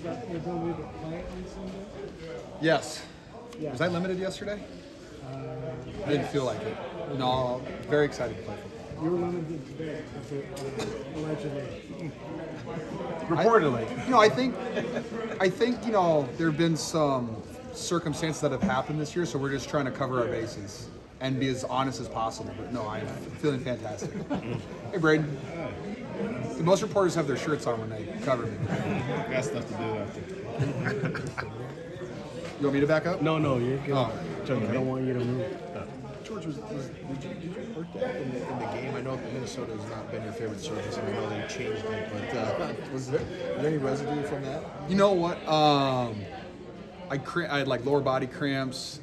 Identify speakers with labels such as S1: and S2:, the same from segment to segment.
S1: got the ability to play on Sunday?
S2: Yes.
S1: Yeah.
S2: Was I limited yesterday? I didn't feel like it. No, very excited to play football.
S1: You were limited today, allegedly.
S3: Reportedly.
S2: I think there have been some circumstances that have happened this year, so we're just trying to cover our bases and be as honest as possible. But no, I'm feeling fantastic. Hey, Braden. Most reporters have their shirts on when they cover me.
S3: Got stuff to do after.
S2: You want me to back up?
S1: No, you're good.
S2: Oh.
S1: I don't want you to move.
S4: George, did you hurt that in the game? I know Minnesota has not been your favorite surface, and I know they changed it, but was there any residue from that?
S2: You know what? I had like lower body cramps,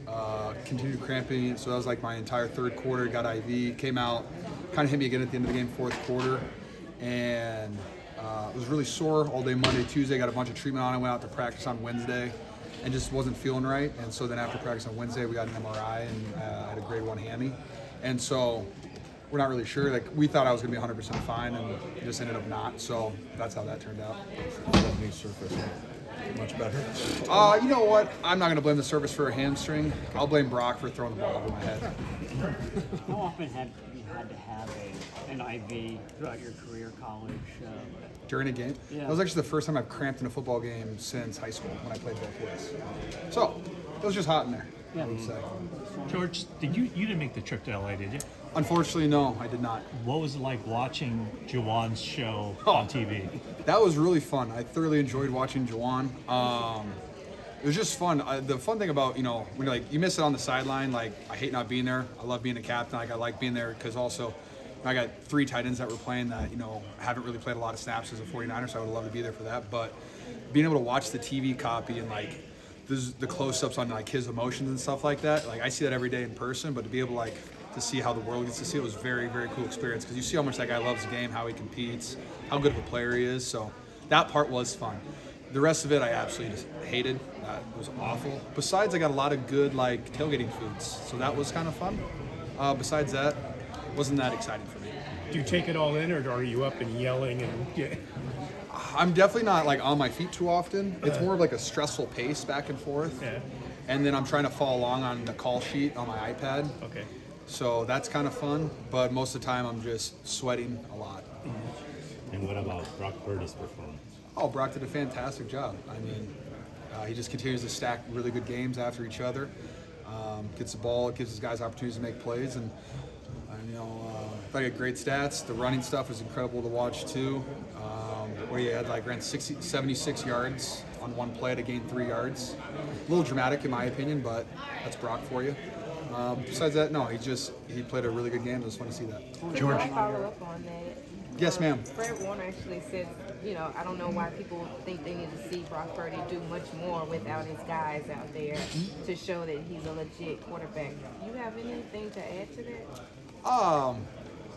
S2: continued cramping, so that was like my entire third quarter. Got IV, came out, kind of hit me again at the end of the game, fourth quarter, and it was really sore all day Monday, Tuesday. Got a bunch of treatment on it. Went out to practice on Wednesday, and just wasn't feeling right. And so then after practice on Wednesday, we got an MRI, and I had a grade 1 hammy, and so we're not really sure. Like we thought I was gonna be 100% fine, and it just ended up not. So that's how that turned out.
S4: That new surface, much better.
S2: You know what? I'm not going to blame the surface for a hamstring. I'll blame Brock for throwing the ball over my head.
S5: How often have you had to have an IV throughout your career, college?
S2: During a game?
S5: Yeah.
S2: That was actually the first time I've cramped in a football game since high school when I played both ways. So, it was just hot in there, I would say.
S6: George, you didn't make the trip to LA, did you?
S2: Unfortunately, no, I did not.
S6: What was it like watching Juwan's show on TV?
S2: That was really fun. I thoroughly enjoyed watching Juwan. It was just fun. The fun thing about, when you miss it on the sideline, like I hate not being there. I love being a captain. Like I like being there because also I got 3 tight ends that were playing that, haven't really played a lot of snaps as a 49er, so I would love to be there for that. But being able to watch the TV copy and the close-ups on his emotions and stuff like that, I see that every day in person, but to be able to see how the world gets to see it was very, very cool experience because you see how much that guy loves the game, how he competes, how good of a player he is. So that part was fun. The rest of it I absolutely just hated. It was awful. Besides, I got a lot of good tailgating foods, so that was kind of fun. Besides that, wasn't that exciting for me.
S1: Do you take it all in, or are you up and yelling and?
S2: I'm definitely not on my feet too often. It's more of a stressful pace back and forth.
S1: Yeah.
S2: And then I'm trying to follow along on the call sheet on my iPad.
S1: Okay.
S2: So that's kind of fun, but most of the time I'm just sweating a lot.
S7: And what about Brock Purdy's performance?
S2: Oh, Brock did a fantastic job. I mean, he just continues to stack really good games after each other. Gets the ball, gives his guys opportunities to make plays, and I got great stats. The running stuff was incredible to watch too. Where he had ran 76 yards on one play to gain 3 yards. A little dramatic in my opinion, but that's Brock for you. Besides that, no, he played a really good game. It was fun to see that.
S8: George, can I follow up on that?
S2: Yes, ma'am.
S8: Fred Warner actually said, I don't know why people think they need to see Brock Purdy do much more without his guys out there to show that he's a legit quarterback. Do you have anything to add to that?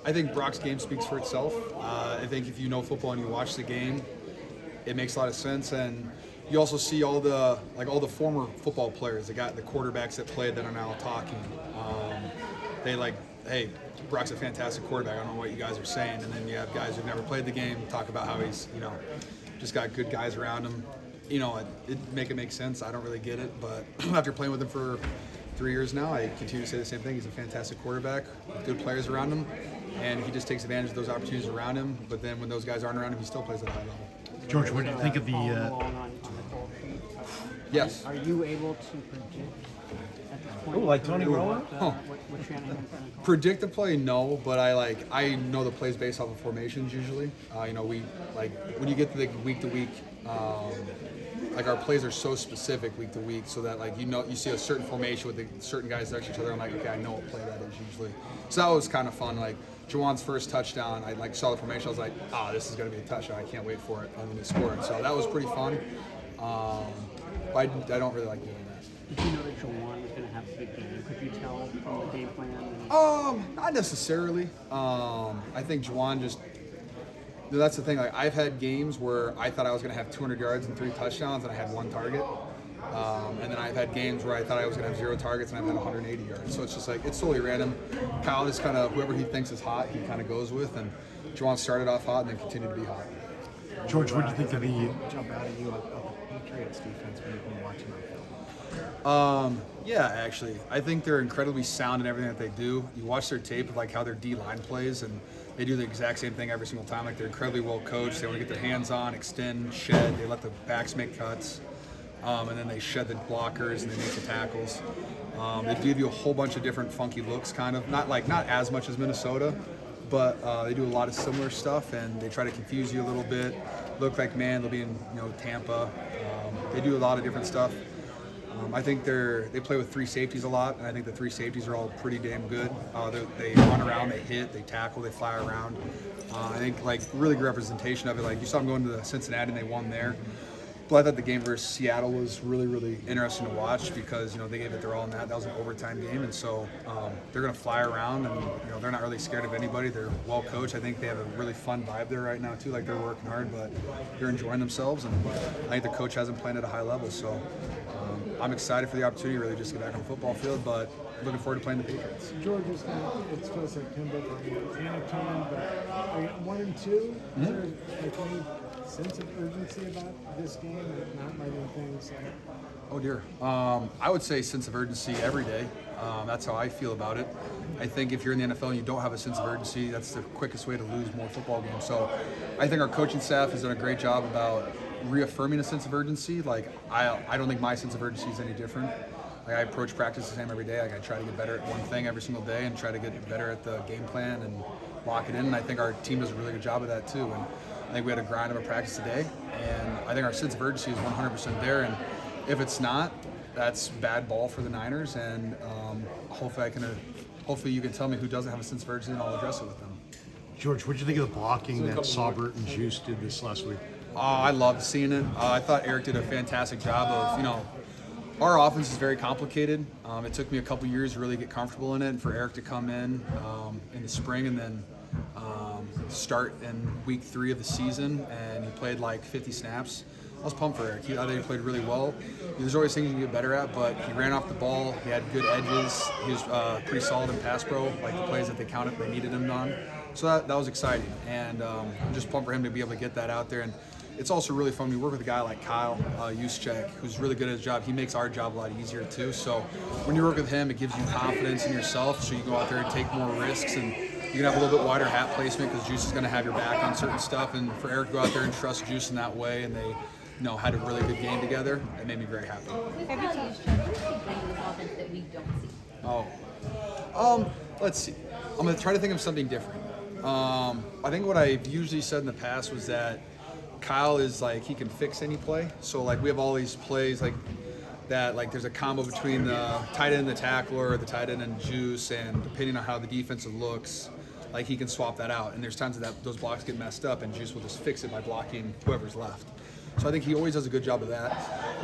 S2: I think Brock's game speaks for itself. I think if you know football and you watch the game, it makes a lot of sense. And you also see all the former football players, the quarterbacks that played that are now talking. Hey, Brock's a fantastic quarterback. I don't know what you guys are saying. And then you have guys who've never played the game talk about how he's, just got good guys around him. It make sense. I don't really get it, but after playing with him for 3 years now, I continue to say the same thing. He's a fantastic quarterback with good players around him, and he just takes advantage of those opportunities around him. But then when those guys aren't around him, he still plays at a high level.
S3: George, what do you think of
S5: Follow
S3: the?
S5: along on the call sheet.
S2: Yes.
S5: Are you able to predict at this point?
S3: like Tony Romo?
S5: What Shanahan's going to call?
S2: Predict the play, no, but I know the plays based off of formations usually. We when you get to the week to week, our plays are so specific week to week, so that you see a certain formation with certain guys next to each other. I'm okay, I know what play that is usually. So that was kind of fun. Juwan's first touchdown, I saw the formation. I was like, this is gonna be a touchdown. I can't wait for it. And then he scored. So that was pretty fun. But I don't really like doing that.
S5: Did you know that Juwan was going to have a big game? Could you tell from the game plan?
S2: Not necessarily. I think Juwan just. That's the thing. I've had games where I thought I was going to have 200 yards and 3 touchdowns, and I had 1 target. And then I've had games where I thought I was going to have 0 targets, and I've had 180 yards. So it's just it's totally random. Kyle just whoever he thinks is hot, he kind of goes with. And Juwan started off hot and then continued to be hot.
S3: George, what do you think of the?
S9: Jump out at you of the Patriots defense when you've been watching them film?
S2: Yeah, actually, I think they're incredibly sound in everything that they do. You watch their tape of like how their D line plays, and they do the exact same thing every single time. Like they're incredibly well coached. They want to get their hands on, extend, shed. They let the backs make cuts, and then they shed the blockers and they make the tackles. They give you a whole bunch of different funky looks, kind of not as much as Minnesota, but they do a lot of similar stuff, and they try to confuse you a little bit. Look like man, they'll be in Tampa. They do a lot of different stuff. I think they play with three safeties a lot, and I think the three safeties are all pretty damn good. They run around, they hit, they tackle, they fly around. I think like really good representation of it. Like you saw them going to Cincinnati and they won there. But I thought the game versus Seattle was really, really interesting to watch because they gave it their all in that. That was an overtime game, and so they're going to fly around, and they're not really scared of anybody. They're well coached. I think they have a really fun vibe there right now too. Like they're working hard, but they're enjoying themselves, and I think the coach has them playing at a high level. So I'm excited for the opportunity, really, just to get back on the football field. But looking forward to playing the Patriots.
S9: George, it's still September for Anaheim, but are you 1-2? Is there any sense of urgency about this game and not letting things
S2: Oh dear. I would say sense of urgency every day. That's how I feel about it. I think if you're in the NFL and you don't have a sense of urgency, that's the quickest way to lose more football games. So I think our coaching staff has done a great job about reaffirming a sense of urgency. Like I don't think my sense of urgency is any different. Like I approach practice the same every day. Like I try to get better at one thing every single day and try to get better at the game plan and lock it in. And I think our team does a really good job of that too. And I think we had a grind of a practice today, and I think our sense of urgency is 100% there. And if it's not, that's bad ball for the Niners. And hopefully you can tell me who doesn't have a sense of urgency, and I'll address it with them.
S3: George, what do you think of the blocking that Saubert and Juice did this last week?
S2: I loved seeing it. I thought Eric did a fantastic job of, our offense is very complicated. It took me a couple years to really get comfortable in it, and for Eric to come in the spring and then start in week 3 of the season, and he played like 50 snaps. I was pumped for Eric. I thought he played really well. There's always things you can get better at, but he ran off the ball. He had good edges. He was pretty solid in pass pro, like the plays that they needed him on. So that was exciting, and I'm just pumped for him to be able to get that out there. And it's also really fun. We work with a guy like Kyle Juszczyk, who's really good at his job. He makes our job a lot easier too. So when you work with him, it gives you confidence in yourself, so you go out there and take more risks, and you can have a little bit wider hat placement because Juice is going to have your back on certain stuff. And for Eric to go out there and trust Juice in that way, and they had a really good game together, it made me very happy.
S10: Have you changed the offense that we don't see?
S2: Let's see. I'm going to try to think of something different. I think what I've usually said in the past was that Kyle is like, he can fix any play. So like we have all these plays like that, like there's a combo between the tight end and the tackler, or the tight end and Juice, and depending on how the defensive looks, like he can swap that out. And there's times that those blocks get messed up, and Juice will just fix it by blocking whoever's left. So I think he always does a good job of that.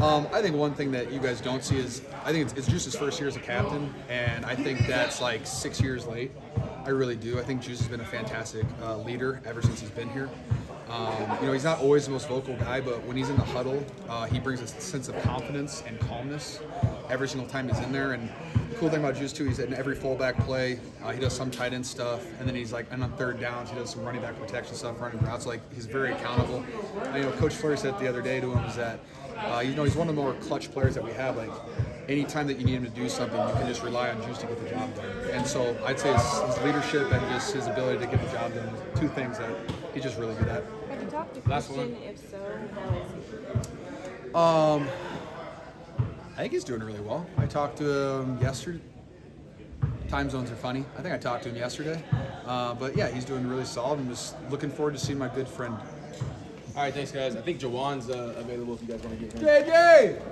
S2: I think one thing that you guys don't see is, I think it's Juice's first year as a captain, and I think that's like 6 years late. I really do. I think Juice has been a fantastic leader ever since he's been here. He's not always the most vocal guy, but when he's in the huddle, he brings a sense of confidence and calmness every single time he's in there. And the cool thing about Juice too, he's in every fullback play. He does some tight end stuff, and then he's like, and on third downs, he does some running back protection stuff, running routes. Like he's very accountable. Coach Fleury said the other day to him is that, he's one of the more clutch players that we have. Like anytime that you need him to do something, you can just rely on Juice to get the job done. And so I'd say his leadership and just his ability to get the job done, two things that he's just really good at.
S8: Have you talked to Christian? If so, how is he?
S2: I think he's doing really well. I talked to him yesterday. Time zones are funny. I think I talked to him yesterday. But yeah, he's doing really solid. I'm just looking forward to seeing my good friend.
S11: All right, thanks, guys. I think Jawan's available if you guys want to get him.
S2: JJ!